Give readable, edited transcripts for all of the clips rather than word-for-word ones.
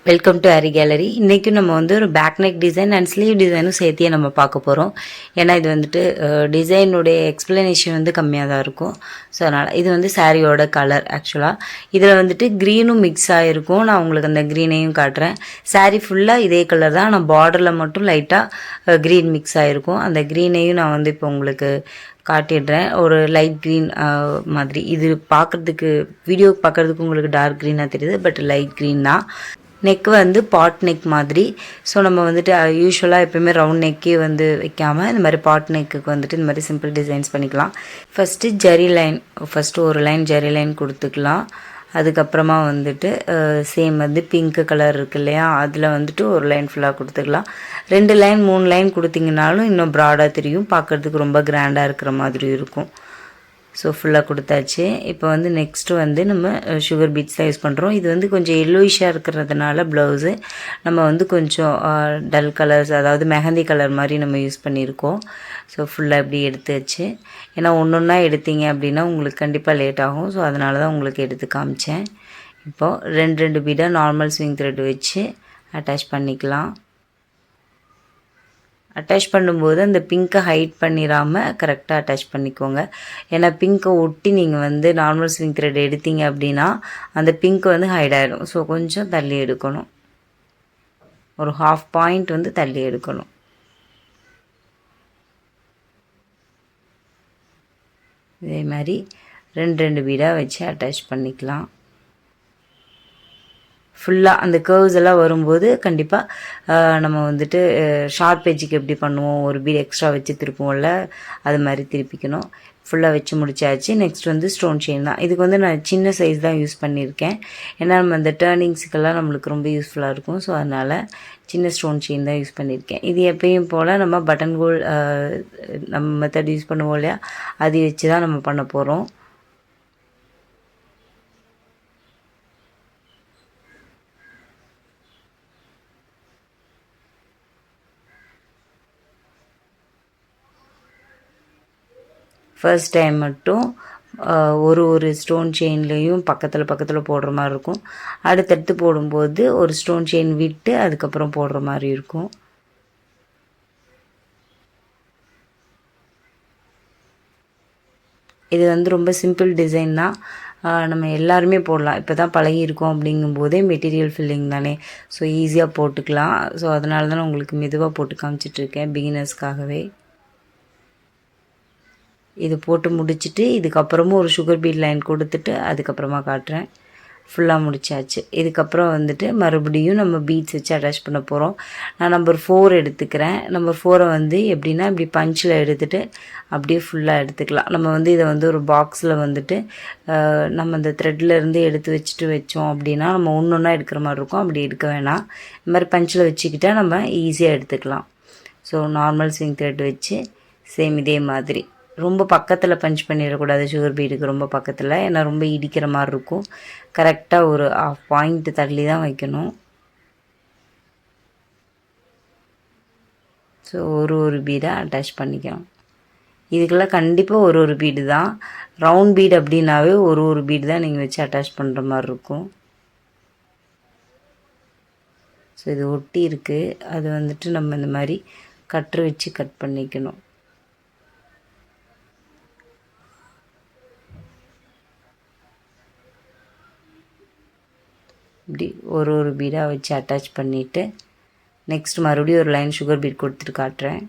Welcome to aari gallery. இன்றைக்கும் நம்ம வந்து ஒரு back neck design and sleeve டிசைனும் சேர்த்தியே நம்ம பார்க்க போகிறோம். ஏன்னா இது வந்துட்டு டிசைனுடைய எக்ஸ்பிளனேஷன் வந்து கம்மியாக தான் இருக்கும். ஸோ அதனால் இது வந்து சாரியோட கலர். ஆக்சுவலாக இதில் வந்துட்டு க்ரீனும் மிக்ஸ் ஆகிருக்கும். நான் உங்களுக்கு அந்த க்ரீனையும் காட்டுறேன். சாரி ஃபுல்லாக இதே கலர் தான், ஆனால் பார்டரில் மட்டும் லைட்டாக க்ரீன் மிக்ஸ் ஆகிருக்கும். அந்த க்ரீனையும் நான் வந்து இப்போ உங்களுக்கு காட்டிடுறேன். ஒரு லைட் க்ரீன் மாதிரி. இது பார்க்குறதுக்கு வீடியோ பார்க்குறதுக்கு உங்களுக்கு டார்க் க்ரீனாக தெரியுது, பட் லைட் க்ரீன் தான். நெக் வந்து பாட் நெக் மாதிரி. ஸோ நம்ம வந்துட்டு யூஸ்வலாக எப்போயுமே ரவுண்ட் நெக்கே வந்து வைக்காமல் இந்த மாதிரி பாட் நெக்குக்கு வந்துட்டு இந்த மாதிரி சிம்பிள் டிசைன்ஸ் பண்ணிக்கலாம். ஃபஸ்ட்டு ஜரி லைன், ஃபஸ்ட்டு ஒரு லைன் ஜரி லைன் கொடுத்துக்கலாம். அதுக்கப்புறமா வந்துட்டு சேம் வந்து பிங்க் கலர் இருக்குது இல்லையா, அதில் வந்துட்டு ஒரு லைன் ஃபுல்லாக கொடுத்துக்கலாம். 2 லைன் 3 லைன் கொடுத்திங்கனாலும் இன்னும் ப்ராடாக தெரியும், பார்க்குறதுக்கு ரொம்ப கிராண்டாக இருக்கிற மாதிரி இருக்கும். ஸோ ஃபுல்லாக கொடுத்தாச்சு. இப்போ வந்து நெக்ஸ்ட்டு வந்து நம்ம சுகர் பீட்ஸ் தான் யூஸ் பண்ணுறோம். இது வந்து கொஞ்சம் எல்லோயிஷாக இருக்கிறதுனால ப்ளவுஸு நம்ம வந்து கொஞ்சம் டல் கலர்ஸ், அதாவது மெஹந்தி கலர் மாதிரி நம்ம யூஸ் பண்ணியிருக்கோம். ஸோ ஃபுல்லாக இப்படி எடுத்துச்சு. ஏன்னா ஒன்று ஒன்றா எடுத்தீங்க அப்படின்னா உங்களுக்கு கண்டிப்பாக லேட் ஆகும். ஸோ அதனால தான் உங்களுக்கு எடுத்து காமிச்சேன். இப்போது 2 பீடாக நார்மல் ஸ்விங் த்ரெட் வச்சு அட்டாச் பண்ணிக்கலாம். அட்டாச் பண்ணும்போது அந்த பிங்க்கை ஹைட் பண்ணிடாமல் கரெக்டாக அட்டாச் பண்ணிக்கோங்க. ஏன்னா பிங்க்கை ஒட்டி நீங்கள் வந்து நார்மல் ஸ்விங் த்ரெட் எடுத்தீங்க அப்படின்னா அந்த பிங்க் வந்து ஹைட் ஆகிடும். ஸோ கொஞ்சம் தள்ளி எடுக்கணும், ஒரு 1/2 பாயிண்ட் வந்து தள்ளி எடுக்கணும். இதே மாதிரி 2 பீடாக வச்சு அட்டாச் பண்ணிக்கலாம். ஃபுல்லாக அந்த கர்வ்ஸ் எல்லாம் வரும்போது கண்டிப்பாக நம்ம வந்துட்டு ஷார்ப் எஜ்ஜுக்கு எப்படி பண்ணுவோம், ஒரு பீட் எக்ஸ்ட்ரா வச்சு திருப்புவோம்ல, அது மாதிரி திருப்பிக்கணும். ஃபுல்லாக வச்சு முடிச்சாச்சு. நெக்ஸ்ட் வந்து ஸ்டோன் செயின் தான். இதுக்கு வந்து நான் சின்ன சைஸ் தான் யூஸ் பண்ணியிருக்கேன். ஏன்னா நம்ம அந்த டேர்னிங்ஸுக்கெல்லாம் நம்மளுக்கு ரொம்ப யூஸ்ஃபுல்லாக இருக்கும். ஸோ அதனால் சின்ன ஸ்டோன் செயின் தான் யூஸ் பண்ணியிருக்கேன். இது எப்பயும் போல் நம்ம பட்டன் கோல் நம்ம மெத்தட் யூஸ் பண்ணுவோம் இல்லையா, அது வச்சு தான் நம்ம பண்ண போகிறோம். ஃபர்ஸ்ட் டைம் மட்டும் ஒரு ஸ்டோன் செயின்லேயும் பக்கத்தில் போடுற மாதிரி இருக்கும். அடுத்தடுத்து போடும்போது ஒரு ஸ்டோன் செயின் விட்டு அதுக்கப்புறம் போடுற மாதிரி இருக்கும். இது வந்து ரொம்ப சிம்பிள் டிசைன் தான், நம்ம எல்லாருமே போடலாம். இப்போ தான் பழகியிருக்கோம் அப்படிங்கும்போதே மெட்டீரியல் ஃபில்லிங் தானே, ஸோ ஈஸியாக போட்டுக்கலாம். ஸோ அதனால தான் உங்களுக்கு மெதுவாக போட்டு காமிச்சிட்ருக்கேன், பிகினர்ஸ்க்காகவே. இது போட்டு முடிச்சுட்டு இதுக்கப்புறமும் ஒரு சுகர் பீட் லைன் கொடுத்துட்டு அதுக்கப்புறமா காட்டுறேன். ஃபுல்லாக முடிச்சாச்சு. இதுக்கப்புறம் வந்துட்டு மறுபடியும் நம்ம பீட்ஸ் வச்சு அட்டாச் பண்ண போகிறோம். நான் நம்பர் 4 எடுத்துக்கிறேன். நம்பர் 4 வந்து எப்படின்னா இப்படி பஞ்சில் எடுத்துகிட்டு அப்படியே ஃபுல்லாக எடுத்துக்கலாம். நம்ம வந்து இதை வந்து ஒரு பாக்ஸில் வந்துட்டு நம்ம இந்த த்ரெட்லேருந்து எடுத்து வச்சுட்டு வச்சோம் அப்படின்னா நம்ம ஒன்று ஒன்றா எடுக்கிற மாதிரி இருக்கும். அப்படி எடுக்க வேணாம், இந்த மாதிரி பஞ்சில் வச்சுக்கிட்டால் நம்ம ஈஸியாக எடுத்துக்கலாம். ஸோ நார்மல் ஸ்விங் த்ரெட் வச்சு சேம் இதே மாதிரி ரொம்ப பக்கத்தில் பஞ்ச் பண்ணிடக்கூடாது, சுகர் பீடுக்கு ரொம்ப பக்கத்தில், ஏன்னா ரொம்ப இடிக்கிற மாதிரி இருக்கும். கரெக்டாக ஒரு 1/2 பாயிண்ட் தள்ளி தான் வைக்கணும். ஸோ ஒரு பீடாக அட்டாச் பண்ணிக்கலாம். இதுக்கெல்லாம் கண்டிப்பாக ஒரு பீடு தான். ரவுண்ட் பீடு அப்படின்னாவே ஒரு பீடு தான் நீங்கள் வச்சு அட்டாச் பண்ணுற மாதிரி இருக்கும். ஸோ இது ஒட்டி இருக்குது, அது வந்துட்டு நம்ம இந்த மாதிரி கட்ரு வச்சு கட் பண்ணிக்கணும். இப்படி ஒரு பீடாக வச்சு அட்டாச் பண்ணிவிட்டு நெக்ஸ்ட் மறுபடியும் ஒரு லைன் சுகர் பீட் கொடுத்துட்டு காட்டுறேன்.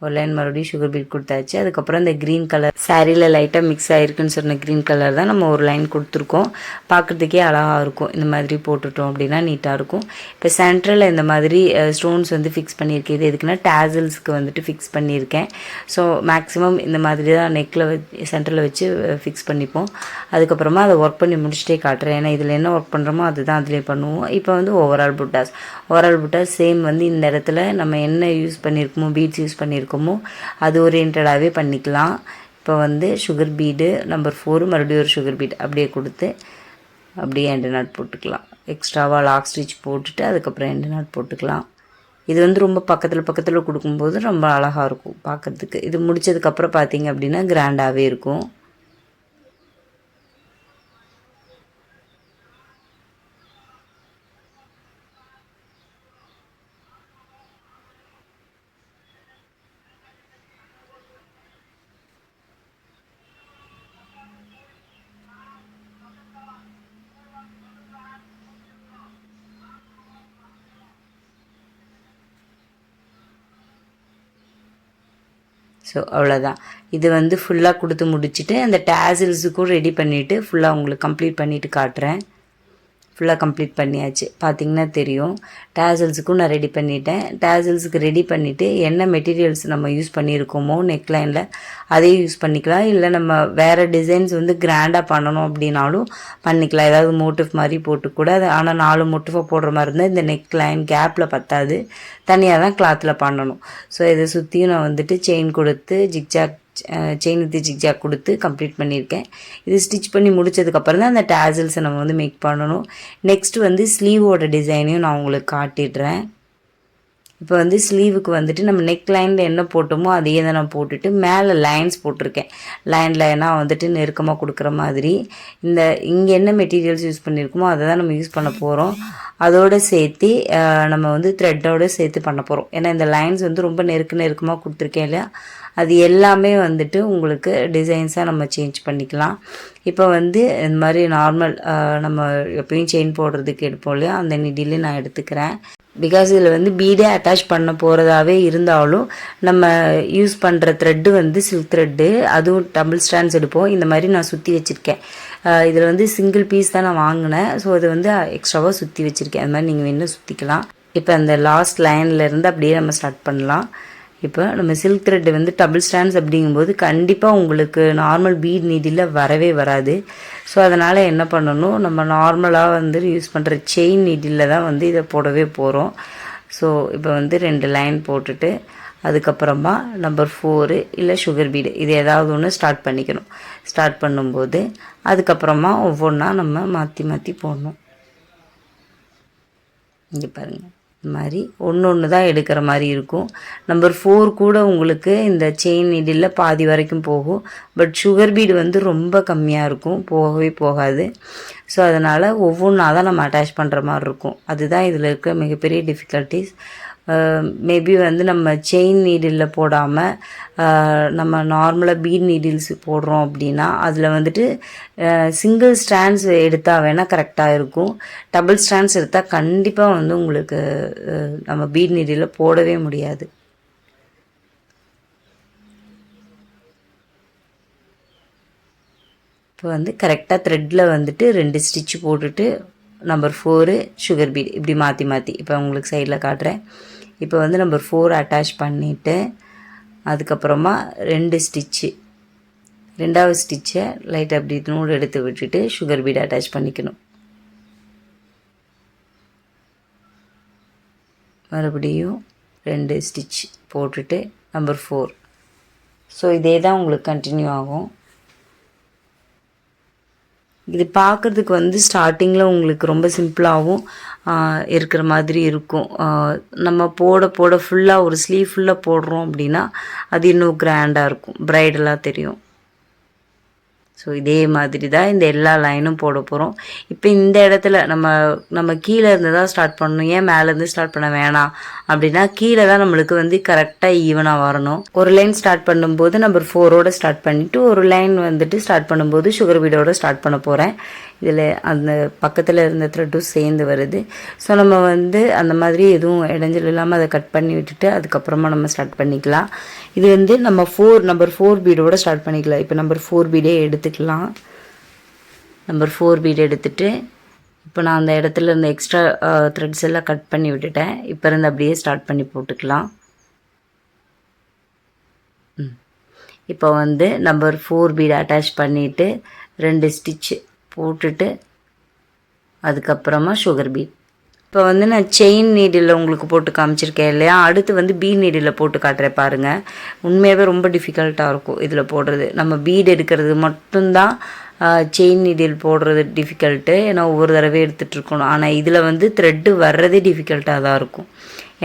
ஒரு லைன் மறுபடியும் சுகர் பீட் கொடுத்தாச்சு. அதுக்கப்புறம் இந்த க்ரீன் கலர் சாரியில் லைட்டாக மிக்ஸ் ஆகிருக்குன்னு சொன்ன க்ரீன் கலர் தான் நம்ம ஒரு லைன் கொடுத்துருக்கோம். பார்க்குறதுக்கே அழகாக இருக்கும். இந்த மாதிரி போட்டுட்டோம் அப்படின்னா நீட்டாக இருக்கும். இப்போ சென்ட்ரலில் இந்த மாதிரி ஸ்டோன்ஸ் வந்து ஃபிக்ஸ் பண்ணியிருக்கேன். இது எதுக்குன்னா டேசல்ஸ்க்கு வந்துட்டு ஃபிக்ஸ் பண்ணியிருக்கேன். ஸோ மேக்ஸிமம் இந்த மாதிரி தான் நெக்கில் சென்டரில் வச்சு ஃபிக்ஸ் பண்ணிப்போம். அதுக்கப்புறமா அதை ஒர்க் பண்ணி முடிச்சுட்டே காட்டுறேன். ஏன்னா இதில் என்ன ஒர்க் பண்ணுறோமோ அதுதான் அதிலே பண்ணுவோம். இப்போ வந்து ஓவரால் புட்டாஸ் சேம் வந்து இந்த இடத்துல நம்ம என்ன யூஸ் பண்ணியிருக்கோமோ, பீட்ஸ் யூஸ் பண்ணியிருக்கோம் அது ஓரியன்டாகவே பண்ணிக்கலாம். இப்போ வந்து சுகர் பீடு நம்பர் 4 மறுபடியும் ஒரு சுகர் பீட் அப்படியே கொடுத்து அப்படியே எண்டு நாட் போட்டுக்கலாம். எக்ஸ்ட்ராவாக லாக் ஸ்டிச் போட்டுட்டு அதுக்கப்புறம் எண்டு நாட் போட்டுக்கலாம். இது வந்து ரொம்ப பக்கத்தில் கொடுக்கும்போது ரொம்ப அழகாக இருக்கும் பார்க்குறதுக்கு. இது முடித்ததுக்கப்புறம் பார்த்தீங்க அப்படின்னா கிராண்டாகவே இருக்கும். ஸோ அவ்வளோதான். இது வந்து ஃபுல்லாக கொடுத்து முடிச்சுட்டு அந்த டேசில்ஸுக்கும் ரெடி பண்ணிவிட்டு ஃபுல்லாக உங்களுக்கு கம்ப்ளீட் பண்ணிவிட்டு காட்டுறேன். ஃபுல்லாக கம்ப்ளீட் பண்ணியாச்சு. பார்த்திங்கன்னா தெரியும். டேசல்ஸுக்கும் நான் ரெடி பண்ணிட்டேன். டேசல்ஸுக்கு ரெடி பண்ணிவிட்டு என்ன மெட்டீரியல்ஸ் நம்ம யூஸ் பண்ணியிருக்கோமோ நெக்லைனில் அதே யூஸ் பண்ணிக்கலாம். இல்லை நம்ம வேறு டிசைன்ஸ் வந்து கிராண்டாக பண்ணணும் அப்படின்னாலும் பண்ணிக்கலாம். ஏதாவது மோட்டிவ் மாதிரி போட்டு கூட அது, ஆனால் 4 மோட்டிவாக போடுற மாதிரி இருந்தால் இந்த நெக்லைன் கேப்பில் பத்தாது, தனியாக தான் கிளாத்தில் பண்ணணும். ஸோ இதை சுற்றியும் நான் வந்துட்டு செயின் கொடுத்து செயின் வித் ஜிக்ஜாக் கொடுத்து கம்ப்ளீட் பண்ணியிருக்கேன். இது ஸ்டிச் பண்ணி முடித்ததுக்கப்புறம் தான் அந்த டேசல்ஸை நம்ம வந்து மேக் பண்ணணும். நெக்ஸ்ட்டு வந்து ஸ்லீவோட டிசைனையும் நான் உங்களுக்கு காட்டிடுறேன். இப்போ வந்து ஸ்லீவுக்கு வந்துட்டு நம்ம நெக் லைனில் என்ன போட்டோமோ அதையே தான் நான் போட்டுட்டு மேலே லைன்ஸ் போட்டிருக்கேன். லைனாக வந்துட்டு நெருக்கமாக கொடுக்குற மாதிரி இங்கே என்ன மெட்டீரியல்ஸ் யூஸ் பண்ணியிருக்கோமோ அதை தான் நம்ம யூஸ் பண்ண போகிறோம். அதோடு சேர்த்து நம்ம வந்து த்ரெட்டோடு சேர்த்து பண்ண போகிறோம். ஏன்னா இந்த லைன்ஸ் வந்து ரொம்ப நெருக்கமாக கொடுத்துருக்கேன் இல்லையா, அது எல்லாமே வந்துட்டு உங்களுக்கு டிசைன்ஸாக நம்ம சேஞ்ச் பண்ணிக்கலாம். இப்போ வந்து இந்த மாதிரி நார்மல் நம்ம எப்பயும் செயின் போடுறதுக்கு எடுப்போம் இல்லையா, அந்த நிடிலே நான் எடுத்துக்கிறேன். பிகாஸ் இதில் வந்து பீடே அட்டாச் பண்ண போகிறதாவே இருந்தாலும் நம்ம யூஸ் பண்ணுற த்ரெட்டு வந்து சில்க் த்ரெட்டு, அதுவும் டபுள் ஸ்டாண்ட்ஸ் எடுப்போம். இந்த மாதிரி நான் சுற்றி வச்சுருக்கேன். இதில் வந்து சிங்கிள் பீஸ் தான் நான் வாங்கினேன். ஸோ இது வந்து எக்ஸ்ட்ராவாக சுற்றி வச்சுருக்கேன். அது மாதிரி நீங்கள் வேணும் சுற்றிக்கலாம். இப்போ அந்த லாஸ்ட் லைன்லேருந்து அப்படியே நம்ம ஸ்டார்ட் பண்ணலாம். இப்போ நம்ம சில்க் த்ரெட்டு வந்து டபுள் ஸ்டாண்ட்ஸ் அப்படிங்கும்போது கண்டிப்பாக உங்களுக்கு நார்மல் பீட் நீடில் வரவே வராது. ஸோ அதனால் என்ன பண்ணணும், நம்ம நார்மலாக வந்து யூஸ் பண்ணுற செயின் நீடில் தான் வந்து இதை போடவே போகிறோம். ஸோ இப்போ வந்து 2 லைன் போட்டுட்டு அதுக்கப்புறமா நம்பர் 4 இல்லை சுகர் பீடு இது ஏதாவது ஒன்று ஸ்டார்ட் பண்ணிக்கணும். ஸ்டார்ட் பண்ணும்போது அதுக்கப்புறமா ஒவ்வொன்றா நம்ம மாற்றி போடணும். இங்கே பாருங்கள், இந்த மாதிரி ஒன்று தான் எடுக்கிற மாதிரி இருக்கும். நம்பர் 4 கூட உங்களுக்கு இந்த செயின் நீடில் பாதி வரைக்கும் போகும். பட் சுகர் பீடு வந்து ரொம்ப கம்மியாக இருக்கும், போகவே போகாது. ஸோ அதனால் ஒவ்வொன்றா தான் நம்ம அட்டாச் பண்ணுற மாதிரி இருக்கும். அதுதான் இதில் இருக்க மிகப்பெரிய டிஃபிகல்ட்டிஸ். மேபி வந்து நம்ம செயின் நீடில் போடாமல் நம்ம நார்மலாக பீட் நீடில்ஸ் போடுறோம் அப்படின்னா அதில் வந்துட்டு சிங்கிள் ஸ்டாண்ட்ஸ் எடுத்தால் வேணால் கரெக்டாக இருக்கும். டபுள் ஸ்டாண்ட்ஸ் எடுத்தால் கண்டிப்பாக வந்து உங்களுக்கு நம்ம பீட் நீடில் போடவே முடியாது. இப்போ வந்து கரெக்டாக த்ரெட்டில் வந்துட்டு 2 ஸ்டிச்சு போட்டுட்டு நம்பர் 4 சுகர் பீட் இப்படி மாற்றி இப்போ உங்களுக்கு சைடில் காட்டுறேன். இப்போ வந்து நம்பர் 4 அட்டாச் பண்ணிவிட்டு அதுக்கப்புறமா 2 ஸ்டிச்சு, 2வது ஸ்டிச்சை லைட் அப்படி நூல் எடுத்து விட்டுட்டு சுகர் பீட் அட்டாச் பண்ணிக்கணும். மறுபடியும் 2 ஸ்டிச் போட்டுட்டு நம்பர் 4. ஸோ இதே தான் உங்களுக்கு கண்டினியூ ஆகும். இது பார்க்குறதுக்கு வந்து ஸ்டார்டிங்கில் உங்களுக்கு ரொம்ப சிம்பிளாகவும் இருக்கிற மாதிரி இருக்கும். நம்ம போட ஃபுல்லாக ஒரு ஸ்லீவ் ஃபுல்லாக போடுறோம் அப்படின்னா அது இன்னும் கிராண்டாக இருக்கும், ப்ரைடலாக தெரியும். ஸோ இதே மாதிரி தான் இந்த எல்லா லைனும் போட போகிறோம். இப்போ இந்த இடத்துல நம்ம கீழே இருந்து தான் ஸ்டார்ட் பண்ணணும். ஏன் மேலேருந்து ஸ்டார்ட் பண்ண வேணாம் அப்படின்னா கீழே தான் நம்மளுக்கு வந்து கரெக்டாக ஈவனாக வரணும். ஒரு லைன் ஸ்டார்ட் பண்ணும்போது நம்பர் 4ஓட ஸ்டார்ட் பண்ணிவிட்டு ஒரு லைன் வந்துட்டு ஸ்டார்ட் பண்ணும்போது சுகர் பீடோட ஸ்டார்ட் பண்ண போகிறேன். இதில் அந்த பக்கத்தில் இருந்த த்ரெட்டும் சேர்ந்து வருது. ஸோ நம்ம வந்து அந்த மாதிரி எதுவும் இடைஞ்சல் இல்லாமல் அதை கட் பண்ணி விட்டுட்டு அதுக்கப்புறமா நம்ம ஸ்டார்ட் பண்ணிக்கலாம். இது வந்து நம்ம நம்பர் 4 பீடோட ஸ்டார்ட் பண்ணிக்கலாம். இப்போ நம்பர் 4 பீடே எடுத்துக்கலாம். நம்பர் 4 பீடு எடுத்துகிட்டு இப்போ நான் அந்த இடத்துல இருந்த எக்ஸ்ட்ரா த்ரெட்ஸ் எல்லாம் கட் பண்ணி விட்டுட்டேன். இப்போ இருந்து அப்படியே ஸ்டார்ட் பண்ணி போட்டுக்கலாம். இப்போ வந்து நம்பர் 4 பீடு அட்டாச் பண்ணிவிட்டு 2 ஸ்டிச்சு போட்டுட்டு அதுக்கப்புறமா சுகர் பீட். இப்போ வந்து நான் செயின் நீடில் உங்களுக்கு போட்டு காமிச்சிருக்கேன் இல்லையா, அடுத்து வந்து பீட் நீடில் போட்டு காட்டுறேன் பாருங்கள். உண்மையாகவே ரொம்ப டிஃபிகல்ட்டாக இருக்கும் இதில் போடுறது. நம்ம பீட் எடுக்கிறது மட்டும்தான் செயின் நீடில் போடுறது டிஃபிகல்ட்டு, ஏன்னா ஒவ்வொரு தடவை எடுத்துகிட்ருக்கணும். ஆனால் இதில் வந்து த்ரெட்டு வர்றதே டிஃபிகல்ட்டாக தான் இருக்கும்.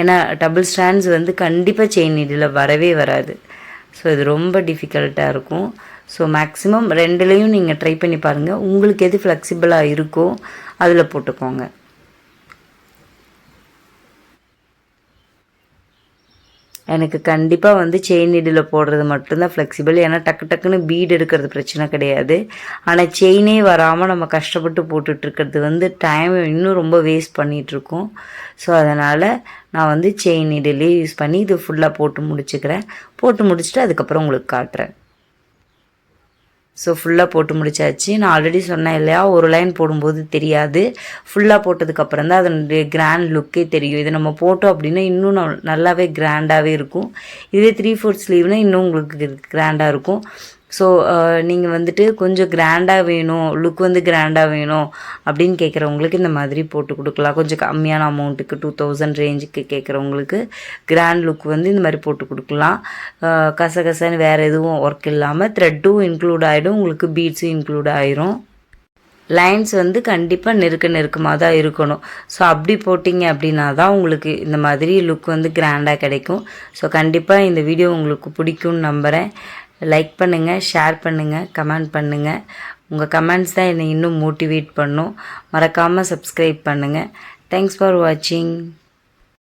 ஏன்னா டபுள் ஸ்டாண்ட்ஸ் வந்து கண்டிப்பாக செயின் நீடில் வரவே வராது. ஸோ இது ரொம்ப டிஃபிகல்ட்டாக இருக்கும். ஸோ மேக்ஸிமம் 2லேயும் நீங்கள் ட்ரை பண்ணி பாருங்கள். உங்களுக்கு எது ஃப்ளெக்சிபிளாக இருக்கோ அதில் போட்டுக்கோங்க. எனக்கு கண்டிப்பாக வந்து செயின் நீடில் போடுறது மட்டும்தான் ஃப்ளெக்சிபிள். ஏன்னா டக்கு டக்குன்னு பீட் எடுக்கிறது பிரச்சனை கிடையாது. ஆனால் செயினே வராமல் நம்ம கஷ்டப்பட்டு போட்டுட்ருக்கிறது வந்து டைம் இன்னும் ரொம்ப வேஸ்ட் பண்ணிகிட்ருக்கோம். ஸோ அதனால் நான் வந்து செயின் நீடிலே யூஸ் பண்ணி இது ஃபுல்லாக போட்டு முடிச்சுக்கிறேன். போட்டு முடிச்சுட்டு அதுக்கப்புறம் உங்களுக்கு காட்டுறேன். ஸோ ஃபுல்லாக போட்டு முடிச்சாச்சு. நான் ஆல்ரெடி சொன்னேன் இல்லையா, ஒரு லைன் போடும்போது தெரியாது, ஃபுல்லாக போட்டதுக்கப்புறம் தான் அதனுடைய கிராண்ட் லுக்கே தெரியும். இதை நம்ம போட்டோம் அப்படின்னா இன்னும் நல்லாவே கிராண்டாகவே இருக்கும். இதுவே 3/4 ஸ்லீவ்னால் இன்னும் உங்களுக்கு கிராண்டாக இருக்கும். ஸோ நீங்கள் வந்துட்டு கொஞ்சம் கிராண்டாக வேணும், லுக் வந்து கிராண்டாக வேணும் அப்படின்னு கேட்குறவங்களுக்கு இந்த மாதிரி போட்டு கொடுக்கலாம். கொஞ்சம் கம்மியான அமௌண்ட்டுக்கு 2000 ரேஞ்சுக்கு கேட்குறவங்களுக்கு கிராண்ட் லுக் வந்து இந்த மாதிரி போட்டு கொடுக்கலாம். கசகசன்னு வேறு எதுவும் ஒர்க் இல்லாமல் த்ரெட்டும் இன்க்ளூட் ஆகிடும், உங்களுக்கு பீட்ஸும் இன்க்ளூட் ஆயிரும். லைன்ஸ் வந்து கண்டிப்பாக நெருக்கமாக தான் இருக்கணும். ஸோ அப்படி போட்டிங்க அப்படின்னா தான் உங்களுக்கு இந்த மாதிரி லுக் வந்து கிராண்டாக கிடைக்கும். ஸோ கண்டிப்பாக இந்த வீடியோ உங்களுக்கு பிடிக்கும்னு நம்புகிறேன். லைக் பண்ணுங்கள், ஷேர் பண்ணுங்கள், கமெண்ட் பண்ணுங்கள். உங்கள் கமெண்ட்ஸ் தான் என்னை இன்னும் மோட்டிவேட் பண்ணும். மறக்காமல் சப்ஸ்கிரைப் பண்ணுங்கள். தேங்க்ஸ் ஃபார் வாட்சிங்.